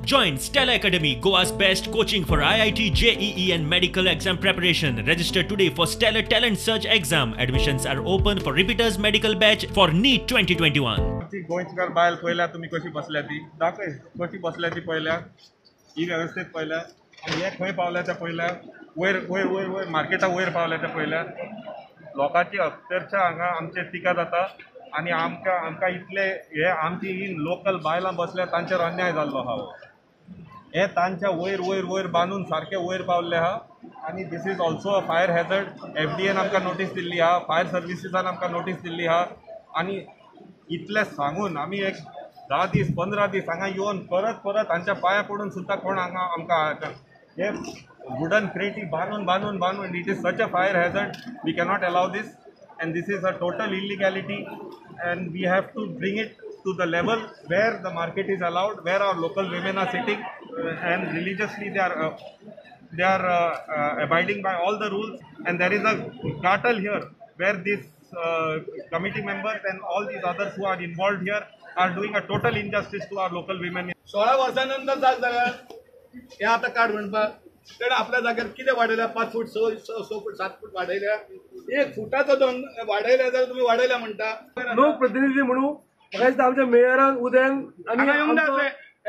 Join Stella Academy, Goa's best coaching for IIT, JEE and medical exam preparation. Register today for Stellar Talent Search exam. Admissions are open for repeaters medical batch for NEET 2021. गोंयकार बायल पयल्या तुम्ही कशी बसल्या ती दाखय कशी बसल्या ती पयल्या ही व्यवस्थित पयल्या आणि हे खंय पावल्या त्या पयल्या वयर वयर वयर वयर मार्केटा वयर पावल्या त्या पयल्या लोकांची अक्षरशः हांगा आमचे टिका जाता आणि आमकां इतले हे आमची ही लोकल बायलां बसल्या तांचेर अन्याय जाल्लो आहा हे तांच्या वयर वयर वयर बांदून सारखे वयर पावल्ले आहा आणि दिस इज ऑल्सो अ फायर हॅझर्ड FDAन आमकां नोटीस दिल्ली आहा फायर सर्विसीसान आमकां नोटीस दिल्ली आहा आणि इतले सांगून आमी एक 10 दीस 15 दीस हांगा येवन परत परत हांच्या पांया पडून सुद्दां कोण हांगा आमकां हे वुडन क्रेटी बांदून it is such a fire hazard we cannot allow this and this is a total illegality and we have to bring it to the level where the market is allowed, where our local women are sitting and religiously they are abiding by all the rules, and there is a cartel here where this committee members and all these others who are involved here are doing a total injustice to our local women. 16 वर्षानंतर जाल्यार हे आता card म्हणपाक कारण आपल्या जाग्यार कितें वाडयल्या 5 फूट 6 फूट 7 फूट वाडयल्या 1 फुटाचो दोन वाडयल्या जाल्यार तुम्ही वाडयल्या म्हणटा लोक प्रतिनिधी म्हणून म्हाका दिसता आमच्या मेयरान उदयन आनी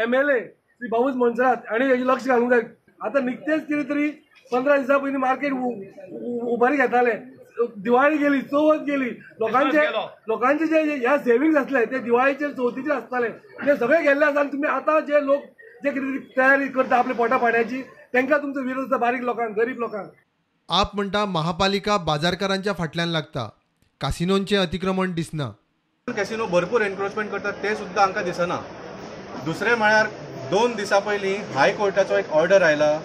MLA श्री भाऊज मनसरात आणि हेजी लक्ष घालूंक जाय आता निकतेच कितें तरी 15 दिसां पयलीं मार्केट उबारी घेताले दिवाळी गेली चवथ गेली लोकांचे जे ह्या सेविंग्स आसले ते दिवाळीचे चवथीचे आसताले ते सगळे गेल्ले आसा तुम्ही आता जे लोक जे कितें तयारी करता आपल्या पोटा पाण्याची तांकां तुमचो विरोध आसा बारीक लोकांक गरीब लोकांक आप म्हणटा महापालिका बाजारकारांच्या फाटल्यान लागता कासिनोंचे अतिक्रमण दिसना कॅसिनो भरपूर एनक्रोचमेंट करतात ते सुद्दां आमकां दिसना दुसरे म्हळ्यार 2 दिसां पयलीं हायकोर्टाचो एक ऑर्डर आयला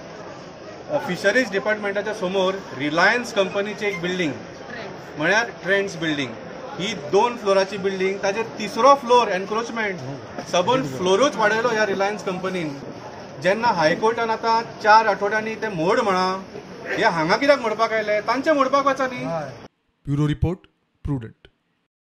फिशरीज डिपार्टमेंटाच्या समोर रिलायन्स कंपनीची एक बिल्डींग म्हळ्यार ट्रेंड्स बिल्डींग ही 2 फ्लोराची बिल्डींग ताजेर 3रो फ्लोर एनक्रोचमेंट सबंद फ्लोरूच वाडयलो ह्या रिलायन्स कंपनीन जेन्ना हायकोर्टान आतां 4 आठवड्यांनी ते मोड म्हणा हे हांगा कित्याक मोडपाक आयले तांचे मोडपाक वचा न्ही ब्युरो रिपोर्ट प्रुडंट.